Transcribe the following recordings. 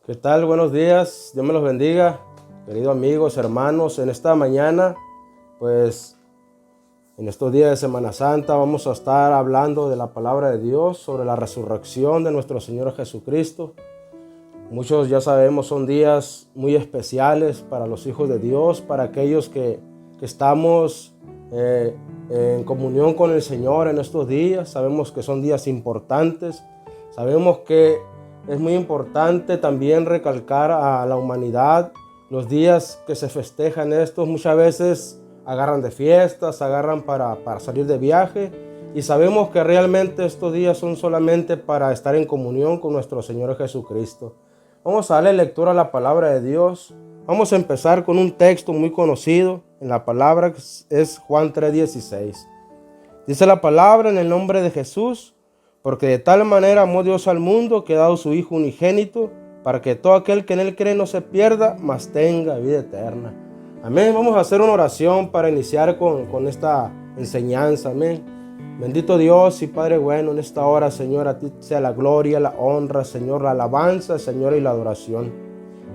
¿Qué tal? Buenos días, Dios me los bendiga, queridos amigos, hermanos. En esta mañana, pues en estos días de Semana Santa vamos a estar hablando de la palabra de Dios sobre la resurrección de nuestro Señor Jesucristo. Muchos ya sabemos, son días muy especiales para los hijos de Dios, para aquellos que estamos en comunión con el Señor en estos días. Sabemos que son días importantes, sabemos que es muy importante también recalcar a la humanidad. Los días que se festejan estos muchas veces agarran de fiestas, agarran para salir de viaje, y sabemos que realmente estos días son solamente para estar en comunión con nuestro Señor Jesucristo. Vamos a darle lectura a la palabra de Dios. Vamos a empezar con un texto muy conocido en la palabra, que es Juan 3:16. Dice la palabra: en el nombre de Jesús, porque de tal manera amó Dios al mundo que ha dado su Hijo unigénito, para que todo aquel que en él cree no se pierda, mas tenga vida eterna. Amén. Vamos a hacer una oración para iniciar con esta enseñanza. Amén. Bendito Dios y Padre bueno, en esta hora, Señor, a ti sea la gloria, la honra, Señor, la alabanza, Señor, y la adoración.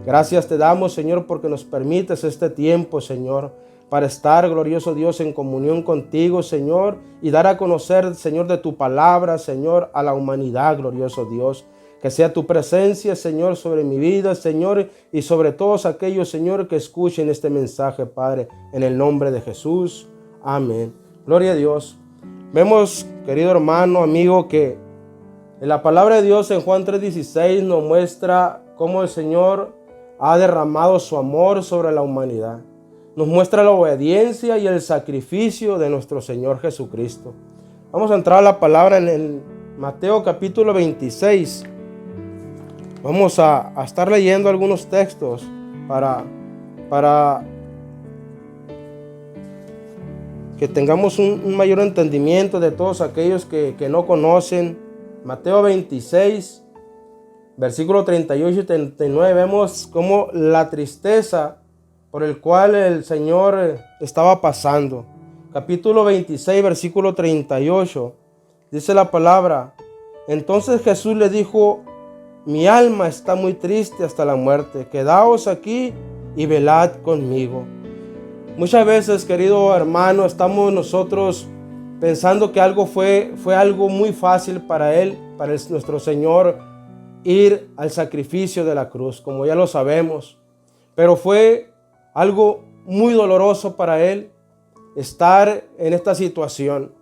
Gracias te damos, Señor, porque nos permites este tiempo, Señor, para estar, glorioso Dios, en comunión contigo, Señor, y dar a conocer, Señor, de tu palabra, Señor, a la humanidad, glorioso Dios. Que sea tu presencia, Señor, sobre mi vida, Señor, y sobre todos aquellos, Señor, que escuchen este mensaje, Padre, en el nombre de Jesús. Amén. Gloria a Dios. Vemos, querido hermano, amigo, que en la palabra de Dios en Juan 3:16 nos muestra cómo el Señor ha derramado su amor sobre la humanidad. Nos muestra la obediencia y el sacrificio de nuestro Señor Jesucristo. Vamos a entrar a la palabra en el Mateo capítulo 26. Vamos a estar leyendo algunos textos para que tengamos un mayor entendimiento de todos aquellos que no conocen. Mateo 26, versículo 38 y 39, vemos cómo la tristeza por el cual el Señor estaba pasando. Capítulo 26, versículo 38, dice la palabra: entonces Jesús le dijo: mi alma está muy triste hasta la muerte, quedaos aquí y velad conmigo. Muchas veces, querido hermano, estamos nosotros pensando que algo fue algo muy fácil para Él, para nuestro Señor, ir al sacrificio de la cruz, como ya lo sabemos. Pero fue algo muy doloroso para Él estar en esta situación.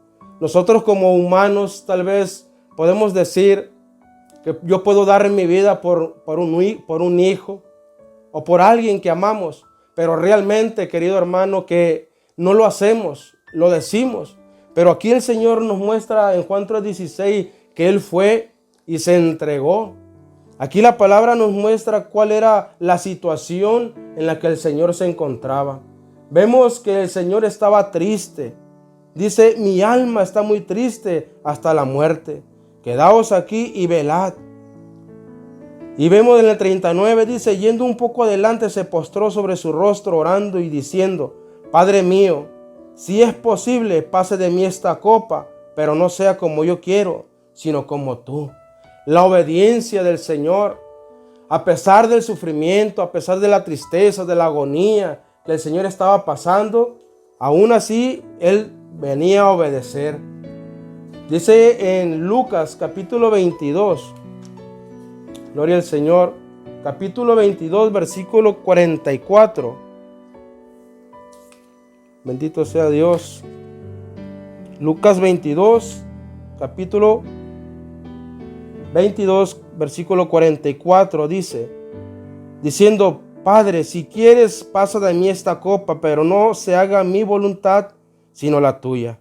Nosotros como humanos tal vez podemos decir que yo puedo dar mi vida por un hijo o por alguien que amamos. Pero realmente, querido hermano, que no lo hacemos, lo decimos. Pero aquí el Señor nos muestra en Juan 3:16 que Él fue y se entregó. Aquí la palabra nos muestra cuál era la situación en la que el Señor se encontraba. Vemos que el Señor estaba triste. Dice: mi alma está muy triste hasta la muerte. Quedaos aquí y velad. Y vemos en el 39, dice: yendo un poco adelante, se postró sobre su rostro orando y diciendo: Padre mío, si es posible, pase de mí esta copa, pero no sea como yo quiero, sino como tú. La obediencia del Señor, a pesar del sufrimiento, a pesar de la tristeza, de la agonía que el Señor estaba pasando, aún así Él venía a obedecer. Dice en Lucas capítulo 22, gloria al Señor, capítulo 22, versículo 44. Bendito sea Dios. Lucas 22, capítulo 22, versículo 44 dice, diciendo: Padre, si quieres, pasa de mí esta copa, pero no se haga mi voluntad, sino la tuya.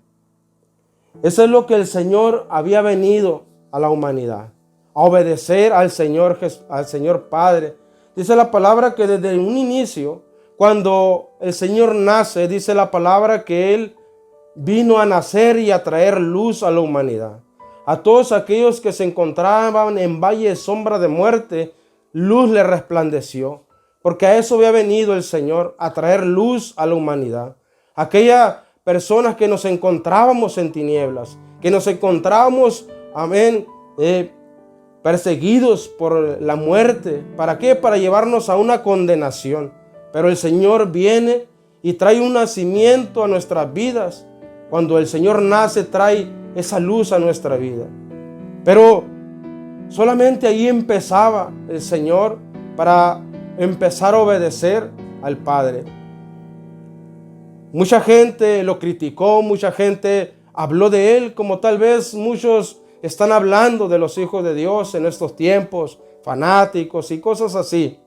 Eso es lo que el Señor había venido a la humanidad, a obedecer al Señor Padre. Dice la palabra que desde un inicio, cuando el Señor nace, dice la palabra que Él vino a nacer y a traer luz a la humanidad. A todos aquellos que se encontraban en valle de sombra de muerte, luz le resplandeció. Porque a eso había venido el Señor, a traer luz a la humanidad. Aquellas personas que nos encontrábamos en tinieblas, que nos encontrábamos, amén, perseguidos por la muerte. ¿Para qué? Para llevarnos a una condenación. Pero el Señor viene y trae un nacimiento a nuestras vidas. Cuando el Señor nace, trae esa luz a nuestra vida. Pero solamente ahí empezaba el Señor para empezar a obedecer al Padre. Mucha gente lo criticó, mucha gente habló de Él, como tal vez muchos están hablando de los hijos de Dios en estos tiempos, fanáticos y cosas así.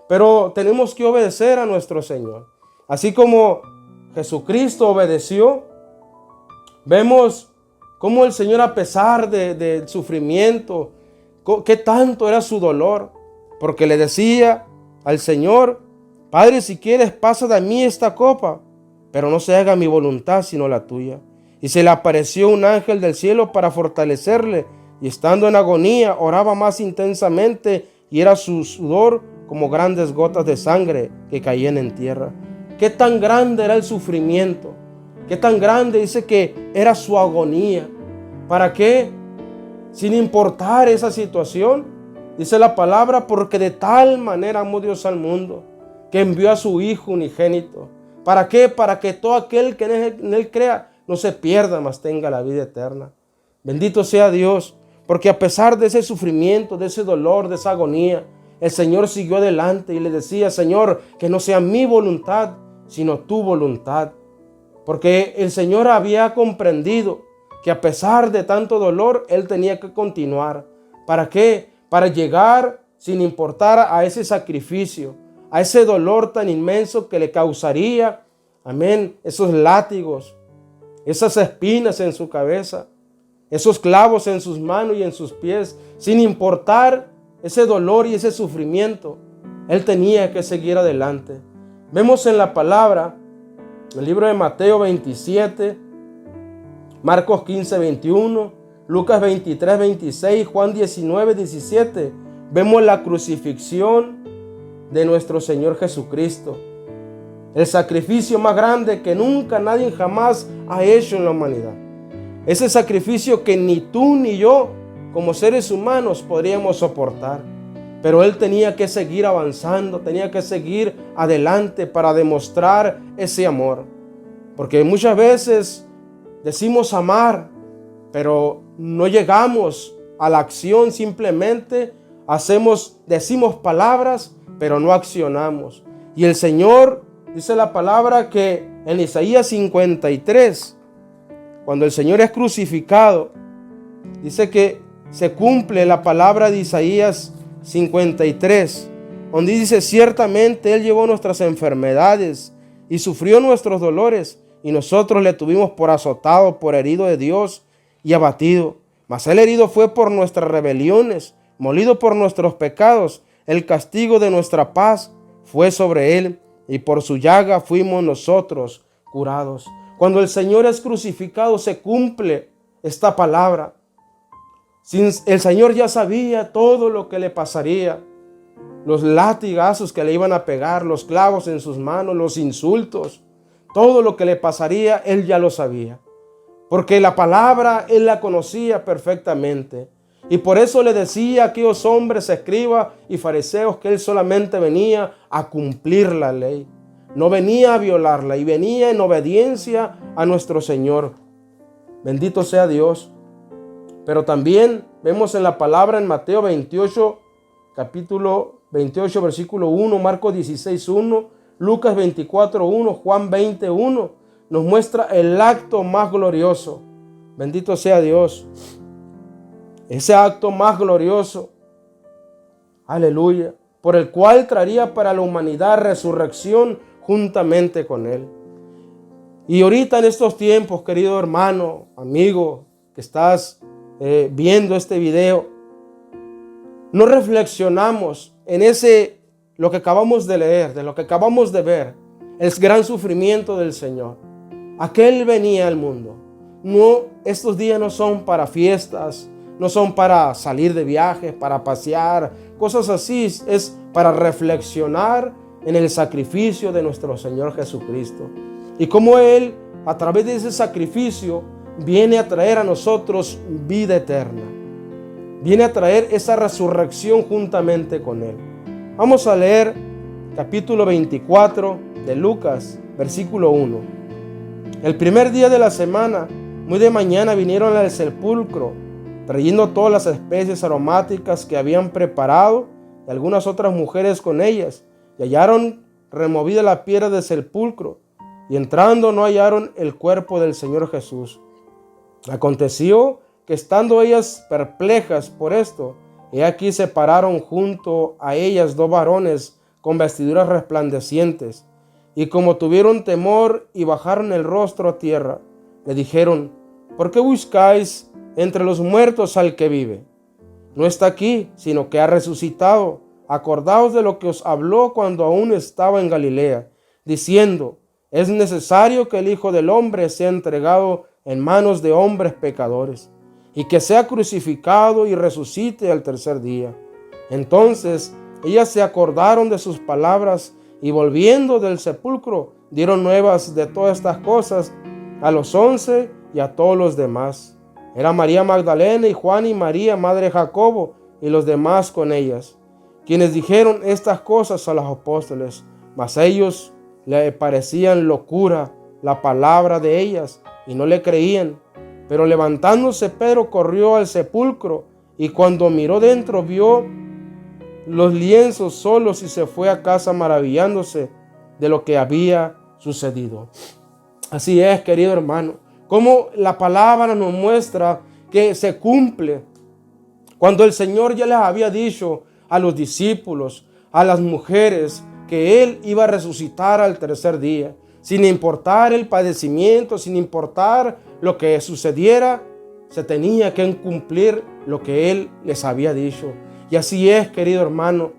Pero tenemos que obedecer a nuestro Señor. Así como Jesucristo obedeció, vemos cómo el Señor, a pesar del sufrimiento, qué tanto era su dolor, porque le decía al Señor: Padre, si quieres, pasa de mí esta copa, pero no se haga mi voluntad sino la tuya. Y se le apareció un ángel del cielo para fortalecerle, y estando en agonía oraba más intensamente, y era su sudor como grandes gotas de sangre que caían en tierra. Qué tan grande era el sufrimiento, qué tan grande, dice que era su agonía. ¿Para qué? Sin importar esa situación, dice la palabra, porque de tal manera amó Dios al mundo, que envió a su Hijo unigénito. ¿Para qué? Para que todo aquel que en Él crea no se pierda, mas tenga la vida eterna. Bendito sea Dios, porque a pesar de ese sufrimiento, de ese dolor, de esa agonía, el Señor siguió adelante y le decía: Señor, que no sea mi voluntad, sino tu voluntad. Porque el Señor había comprendido que a pesar de tanto dolor, Él tenía que continuar. ¿Para qué? Para llegar, sin importar a ese sacrificio, a ese dolor tan inmenso que le causaría, amén, esos látigos, esas espinas en su cabeza, esos clavos en sus manos y en sus pies. Sin importar ese dolor y ese sufrimiento, Él tenía que seguir adelante. Vemos en la palabra, en el libro de Mateo 27, Marcos 15, 21, Lucas 23, 26, Juan 19, 17. Vemos la crucifixión de nuestro Señor Jesucristo. El sacrificio más grande que nunca nadie jamás ha hecho en la humanidad. Ese sacrificio que ni tú ni yo, como seres humanos, podríamos soportar. Pero Él tenía que seguir avanzando, tenía que seguir adelante para demostrar ese amor. Porque muchas veces decimos amar, pero no llegamos a la acción, simplemente decimos palabras, pero no accionamos. Y el Señor, dice la palabra que en Isaías 53, cuando el Señor es crucificado, dice que se cumple la palabra de Isaías 53, donde dice: ciertamente Él llevó nuestras enfermedades y sufrió nuestros dolores, y nosotros le tuvimos por azotado, por herido de Dios y abatido. Mas Él herido fue por nuestras rebeliones, molido por nuestros pecados. El castigo de nuestra paz fue sobre Él, y por su llaga fuimos nosotros curados. Cuando el Señor es crucificado, se cumple esta palabra. El Señor ya sabía todo lo que le pasaría, los latigazos que le iban a pegar, los clavos en sus manos, los insultos, todo lo que le pasaría, Él ya lo sabía. Porque la palabra Él la conocía perfectamente. Y por eso le decía a aquellos hombres, escribas y fariseos, que Él solamente venía a cumplir la ley. No venía a violarla, y venía en obediencia a nuestro Señor. Bendito sea Dios. Pero también vemos en la palabra en Mateo 28, capítulo 28, versículo 1, Marcos 16, 1, Lucas 24, 1, Juan 20, 1, nos muestra el acto más glorioso. Bendito sea Dios. Ese acto más glorioso, aleluya, por el cual traería para la humanidad resurrección juntamente con Él. Y ahorita en estos tiempos, querido hermano, amigo, que estás viendo este video, no reflexionamos en lo que acabamos de leer, de lo que acabamos de ver, el gran sufrimiento del Señor. Aquel venía al mundo. No, estos días no son para fiestas, no son para salir de viajes, para pasear, cosas así. Es para reflexionar en el sacrificio de nuestro Señor Jesucristo. Y cómo Él, a través de ese sacrificio, viene a traer a nosotros vida eterna. viene a traer esa resurrección juntamente con Él. Vamos a leer capítulo 24 de Lucas, versículo 1. El primer día de la semana, muy de mañana, vinieron al sepulcro, trayendo todas las especies aromáticas que habían preparado y algunas otras mujeres con ellas, y hallaron removida la piedra del sepulcro, y entrando no hallaron el cuerpo del Señor Jesús. Aconteció que estando ellas perplejas por esto, he aquí se pararon junto a ellas dos varones con vestiduras resplandecientes, y como tuvieron temor y bajaron el rostro a tierra, le dijeron: ¿por qué buscáis entre los muertos al que vive? No está aquí, sino que ha resucitado. Acordaos de lo que os habló cuando aún estaba en Galilea, diciendo: es necesario que el Hijo del Hombre sea entregado en manos de hombres pecadores, y que sea crucificado y resucite al tercer día. Entonces ellas se acordaron de sus palabras, y volviendo del sepulcro dieron nuevas de todas estas cosas a los 11 y a todos los demás. Era María Magdalena y Juan y María, madre de Jacobo, y los demás con ellas, quienes dijeron estas cosas a los apóstoles, mas ellos le parecían locura la palabra de ellas y no le creían. Pero levantándose Pedro corrió al sepulcro, y cuando miró dentro vio los lienzos solos y se fue a casa maravillándose de lo que había sucedido. Así es, querido hermano, como la palabra nos muestra que se cumple cuando el Señor ya les había dicho a los discípulos, a las mujeres, que Él iba a resucitar al tercer día, sin importar el padecimiento, sin importar lo que sucediera, se tenía que cumplir lo que Él les había dicho. Y así es, querido hermano,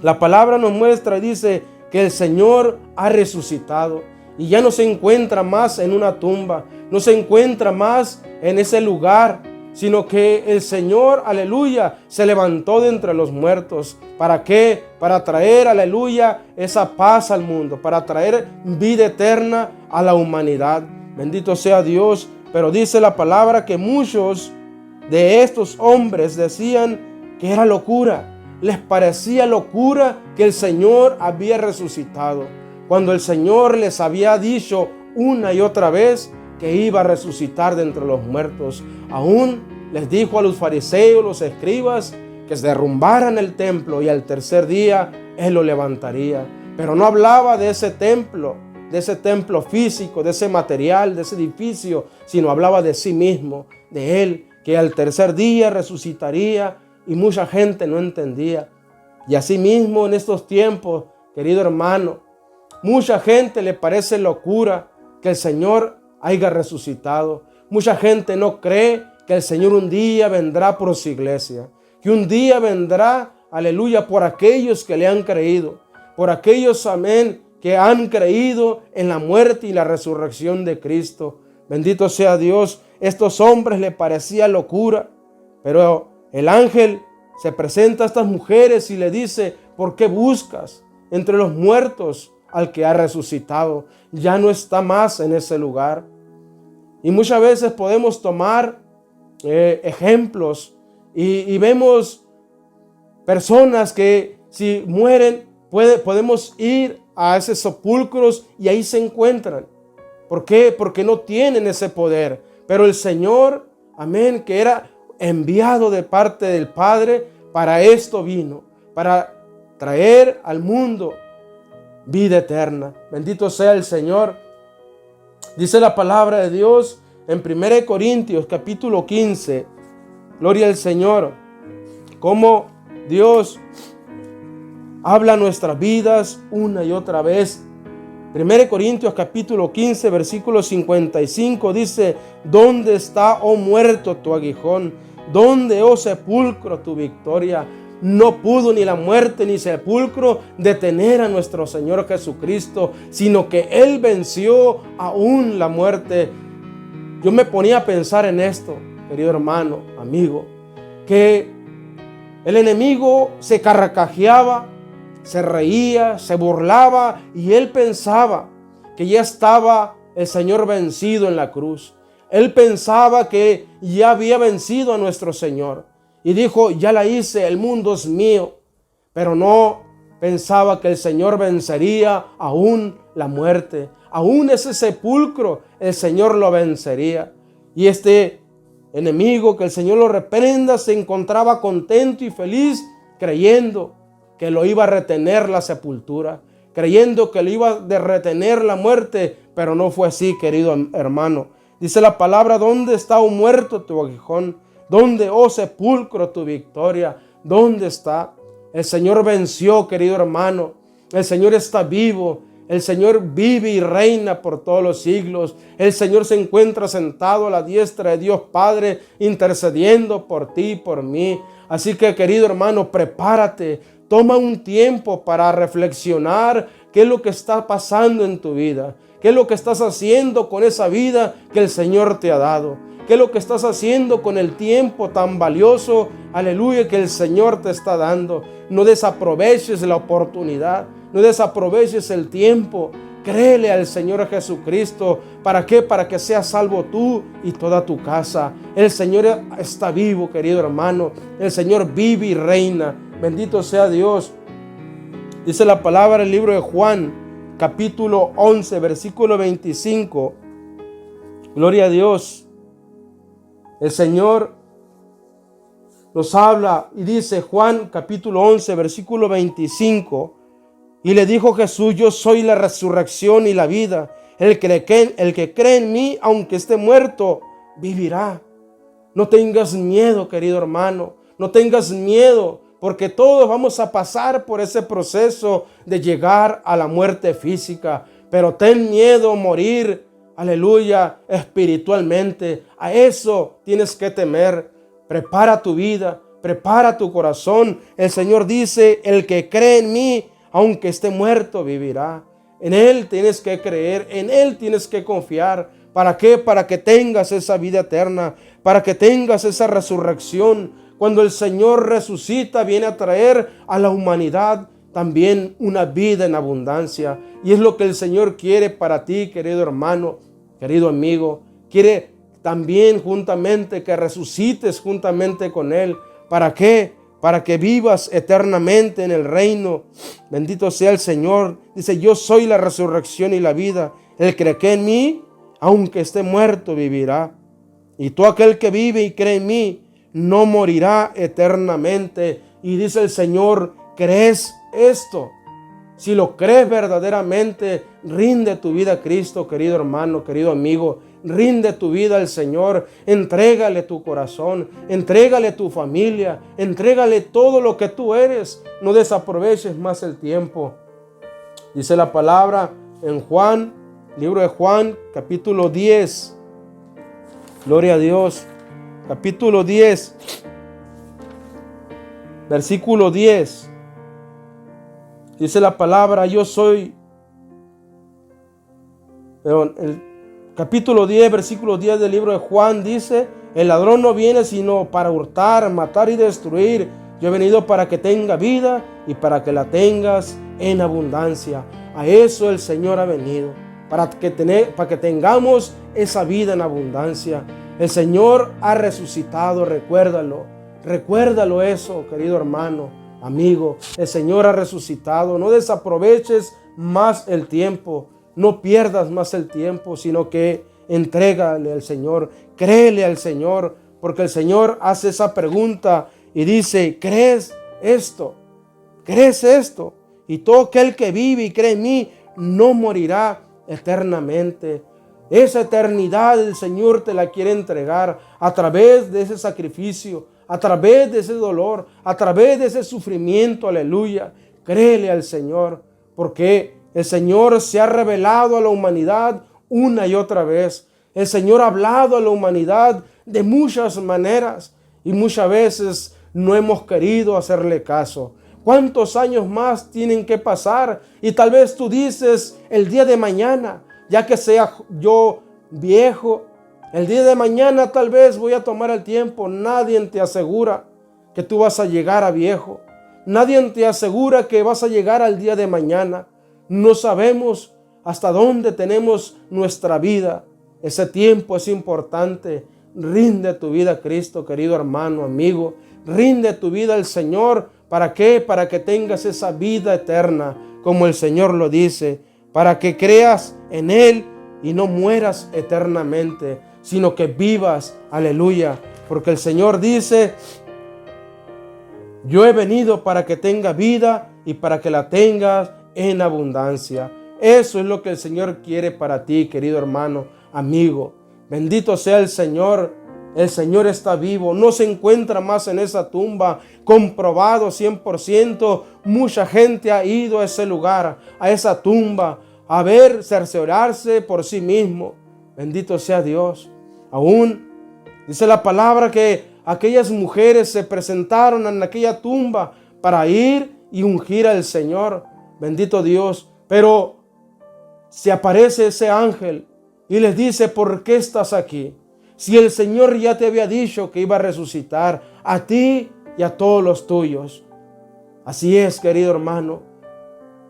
la palabra nos muestra y dice que el Señor ha resucitado y ya no se encuentra más en una tumba, no se encuentra más en ese lugar, sino que el Señor, aleluya, se levantó de entre los muertos. ¿Para qué? Para traer, aleluya, esa paz al mundo, para traer vida eterna a la humanidad. Bendito sea Dios. Pero dice la palabra que muchos de estos hombres decían que era locura. Les parecía locura que el Señor había resucitado, cuando el Señor les había dicho una y otra vez que iba a resucitar de entre los muertos. Aún les dijo a los fariseos, los escribas, que se derrumbaran el templo y al tercer día Él lo levantaría. Pero no hablaba de ese templo físico, de ese material, de ese edificio, sino hablaba de sí mismo, de Él, que al tercer día resucitaría, y mucha gente no entendía. Y así mismo en estos tiempos, querido hermano, mucha gente le parece locura que el Señor haya resucitado. Mucha gente no cree que el Señor un día vendrá por su iglesia, que un día vendrá, aleluya, por aquellos que le han creído, por aquellos, amén, que han creído en la muerte y la resurrección de Cristo. Bendito sea Dios. Estos hombres le parecía locura, pero el ángel se presenta a estas mujeres y le dice: ¿por qué buscas entre los muertos al que ha resucitado? Ya no está más en ese lugar. Y muchas veces podemos tomar ejemplos y vemos personas que si mueren podemos ir a esos sepulcros y ahí se encuentran. ¿Por qué? Porque no tienen ese poder. Pero el Señor, amén, que era enviado de parte del Padre, para esto vino, para traer al mundo vida eterna. Bendito sea el Señor. Dice la palabra de Dios en 1 Corintios capítulo 15, gloria al Señor, cómo Dios habla nuestras vidas una y otra vez. 1 Corintios capítulo 15 versículo 55 dice: ¿dónde está, oh muerto, tu aguijón? ¿Dónde, oh sepulcro, tu victoria? No pudo ni la muerte ni sepulcro detener a nuestro Señor Jesucristo, sino que Él venció aún la muerte. Yo me ponía a pensar en esto, querido hermano, amigo, que el enemigo se carcajeaba, se reía, se burlaba, y él pensaba que ya estaba el Señor vencido en la cruz. Él pensaba que ya había vencido a nuestro Señor. y dijo, ya la hice, el mundo es mío. Pero no pensaba que el Señor vencería aún la muerte, aún ese sepulcro, el Señor lo vencería. Y este enemigo, que el Señor lo reprenda, se encontraba contento y feliz, creyendo que lo iba a retener la sepultura, creyendo que lo iba a retener la muerte, pero no fue así, querido hermano. Dice la palabra, ¿dónde está, oh muerto, tu aguijón? ¿Dónde, oh sepulcro, tu victoria? ¿Dónde está? El Señor venció, querido hermano. El Señor está vivo. El Señor vive y reina por todos los siglos. El Señor se encuentra sentado a la diestra de Dios Padre, intercediendo por ti y por mí. Así que, querido hermano, prepárate. Toma un tiempo para reflexionar qué es lo que está pasando en tu vida. ¿Qué es lo que estás haciendo con esa vida que el Señor te ha dado? ¿Qué es lo que estás haciendo con el tiempo tan valioso, aleluya, que el Señor te está dando? No desaproveches la oportunidad, no desaproveches el tiempo. Créele al Señor Jesucristo. ¿Para qué? Para que seas salvo tú y toda tu casa. El Señor está vivo, querido hermano. El Señor vive y reina. Bendito sea Dios. Dice la palabra en el libro de Juan, capítulo 11, versículo 25. Gloria a Dios. El Señor nos habla y dice, Juan capítulo 11, versículo 25, y le dijo Jesús, yo soy la resurrección y la vida. El que cree en mí, aunque esté muerto, vivirá. No tengas miedo, querido hermano, no tengas miedo, porque todos vamos a pasar por ese proceso de llegar a la muerte física, pero ten miedo a morir, aleluya, espiritualmente. A eso tienes que temer. Prepara tu vida, prepara tu corazón. El Señor dice, el que cree en mí, aunque esté muerto, vivirá. En Él tienes que creer, en Él tienes que confiar. ¿Para qué? Para que tengas esa vida eterna, para que tengas esa resurrección. Cuando el Señor resucita, viene a traer a la humanidad también una vida en abundancia. Y es lo que el Señor quiere para ti, querido hermano, querido amigo. Quiere también juntamente que resucites juntamente con Él. ¿Para qué? Para que vivas eternamente en el reino. Bendito sea el Señor. Dice, yo soy la resurrección y la vida. El que cree en mí, aunque esté muerto, vivirá. Y todo aquel que vive y cree en mí, no morirá eternamente. Y dice el Señor, ¿crees esto? Si lo crees verdaderamente, rinde tu vida a Cristo, querido hermano, querido amigo. Rinde tu vida al Señor. Entrégale tu corazón, entrégale tu familia, entrégale todo lo que tú eres. No desaproveches más el tiempo. Dice la palabra en Juan, libro de Juan, capítulo 10. Gloria a Dios. Capítulo 10, versículo 10. Dice la palabra, yo soy, el capítulo 10, versículo 10 del libro de Juan dice, el ladrón no viene sino para hurtar, matar y destruir. Yo he venido para que tenga vida y para que la tengas en abundancia. A eso el Señor ha venido, para que tengamos esa vida en abundancia. El Señor ha resucitado, recuérdalo. Recuérdalo eso, querido hermano, amigo. El Señor ha resucitado. No desaproveches más el tiempo. No pierdas más el tiempo, sino que entrégale al Señor. Créele al Señor, porque el Señor hace esa pregunta y dice, ¿crees esto? ¿Crees esto? Y todo aquel que vive y cree en mí no morirá eternamente. Esa eternidad el Señor te la quiere entregar a través de ese sacrificio, a través de ese dolor, a través de ese sufrimiento, aleluya. Créele al Señor, porque el Señor se ha revelado a la humanidad una y otra vez. El Señor ha hablado a la humanidad de muchas maneras y muchas veces no hemos querido hacerle caso. ¿Cuántos años más tienen que pasar? Y tal vez tú dices, el día de mañana, ya que sea yo viejo, el día de mañana tal vez voy a tomar el tiempo. Nadie te asegura que tú vas a llegar a viejo. Nadie te asegura que vas a llegar al día de mañana. No sabemos hasta dónde tenemos nuestra vida. Ese tiempo es importante. Rinde tu vida a Cristo, querido hermano, amigo. rinde tu vida al Señor. ¿Para qué? Para que tengas esa vida eterna, como el Señor lo dice, para que creas en Él y no mueras eternamente, sino que vivas, aleluya, porque el Señor dice: yo he venido para que tenga vida y para que la tengas en abundancia. Eso es lo que el Señor quiere para ti, querido hermano, amigo. Bendito sea el Señor. El Señor está vivo, no se encuentra más en esa tumba, comprobado 100%. Mucha gente ha ido a ese lugar, a esa tumba, a ver, cerciorarse por sí mismo. Bendito sea Dios. Aún dice la palabra que aquellas mujeres se presentaron en aquella tumba para ir y ungir al Señor. Bendito Dios. Pero se aparece ese ángel y les dice: ¿por qué estás aquí? Si el Señor ya te había dicho que iba a resucitar a ti y a todos los tuyos. Así es, querido hermano.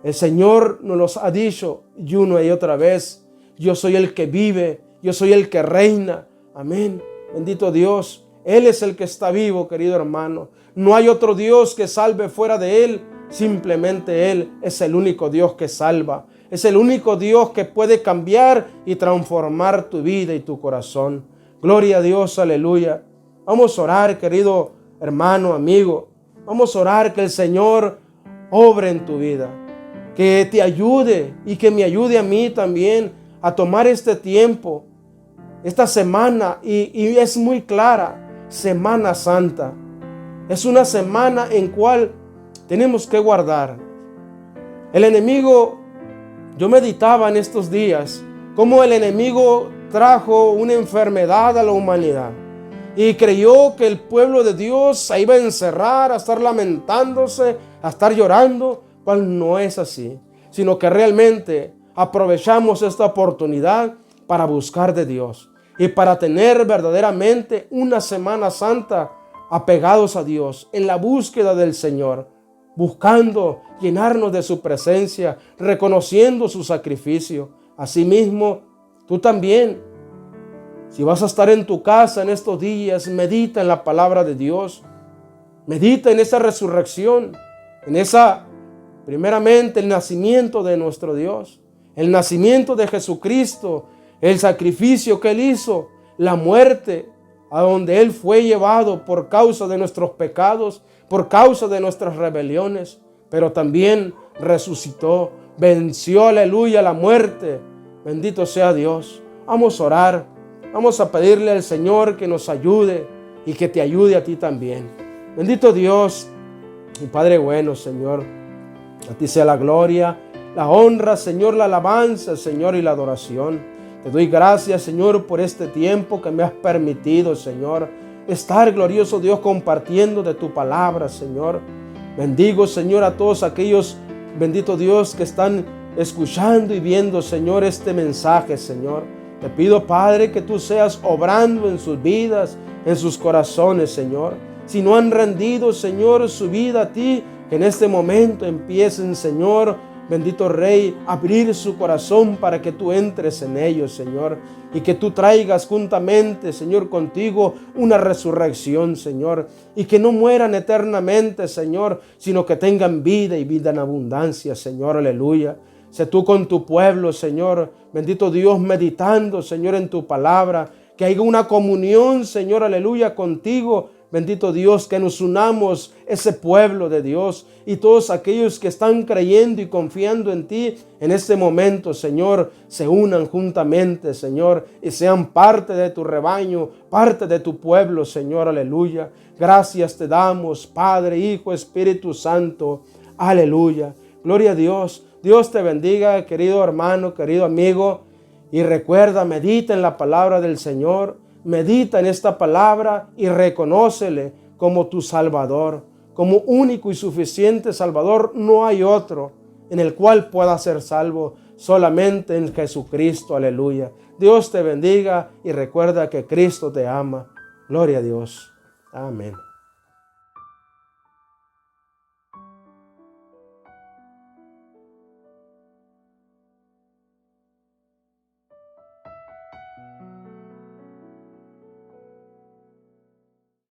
El Señor nos los ha dicho y una y otra vez: yo soy el que vive, yo soy el que reina. Amén. Bendito Dios. Él es el que está vivo, querido hermano. No hay otro Dios que salve fuera de Él. Simplemente Él es el único Dios que salva. Es el único Dios que puede cambiar y transformar tu vida y tu corazón. Gloria a Dios, aleluya. Vamos a orar, querido hermano, amigo. Vamos a orar que el Señor obre en tu vida. Que te ayude y que me ayude a mí también a tomar este tiempo, esta semana. Y es muy clara, Semana Santa. Es una semana en cual tenemos que guardar. El enemigo, yo meditaba en estos días cómo el enemigo trajo una enfermedad a la humanidad y creyó que el pueblo de Dios se iba a encerrar, a estar lamentándose, a estar llorando, cual no es así, sino que realmente aprovechamos esta oportunidad para buscar de Dios y para tener verdaderamente una Semana Santa apegados a Dios, en la búsqueda del Señor, buscando llenarnos de su presencia, reconociendo su sacrificio. Asimismo, tú también, si vas a estar en tu casa en estos días, medita en la palabra de Dios, medita en esa resurrección, en esa, primeramente, el nacimiento de nuestro Dios, el nacimiento de Jesucristo, el sacrificio que Él hizo, la muerte a donde Él fue llevado por causa de nuestros pecados, por causa de nuestras rebeliones, pero también resucitó, venció, aleluya, la muerte. Bendito sea Dios. Vamos a orar, vamos a pedirle al Señor que nos ayude y que te ayude a ti también. Bendito Dios y Padre bueno, Señor. A ti sea la gloria, la honra, Señor, la alabanza, Señor, y la adoración. Te doy gracias, Señor, por este tiempo que me has permitido, Señor, estar, glorioso Dios, compartiendo de tu palabra, Señor. Bendigo, Señor, a todos aquellos, bendito Dios, que están escuchando y viendo, Señor, este mensaje, Señor. Te pido, Padre, que tú seas obrando en sus vidas, en sus corazones, Señor. Si no han rendido, Señor, su vida a ti, que en este momento empiecen, Señor, bendito Rey, a abrir su corazón para que tú entres en ellos, Señor, y que tú traigas juntamente, Señor, contigo una resurrección, Señor, y que no mueran eternamente, Señor, sino que tengan vida y vida en abundancia, Señor, aleluya. Sé tú con tu pueblo, Señor, bendito Dios, meditando, Señor, en tu palabra, que haya una comunión, Señor, aleluya, contigo. Bendito Dios, que nos unamos ese pueblo de Dios y todos aquellos que están creyendo y confiando en ti en este momento, Señor, se unan juntamente, Señor, y sean parte de tu rebaño, parte de tu pueblo, Señor, aleluya. Gracias te damos, Padre, Hijo, Espíritu Santo, aleluya. Gloria a Dios. Dios te bendiga, querido hermano, querido amigo, y recuerda, medita en la palabra del Señor. Medita en esta palabra y reconócele como tu Salvador, como único y suficiente Salvador. No hay otro en el cual puedas ser salvo, solamente en Jesucristo. Aleluya. Dios te bendiga y recuerda que Cristo te ama. Gloria a Dios. Amén.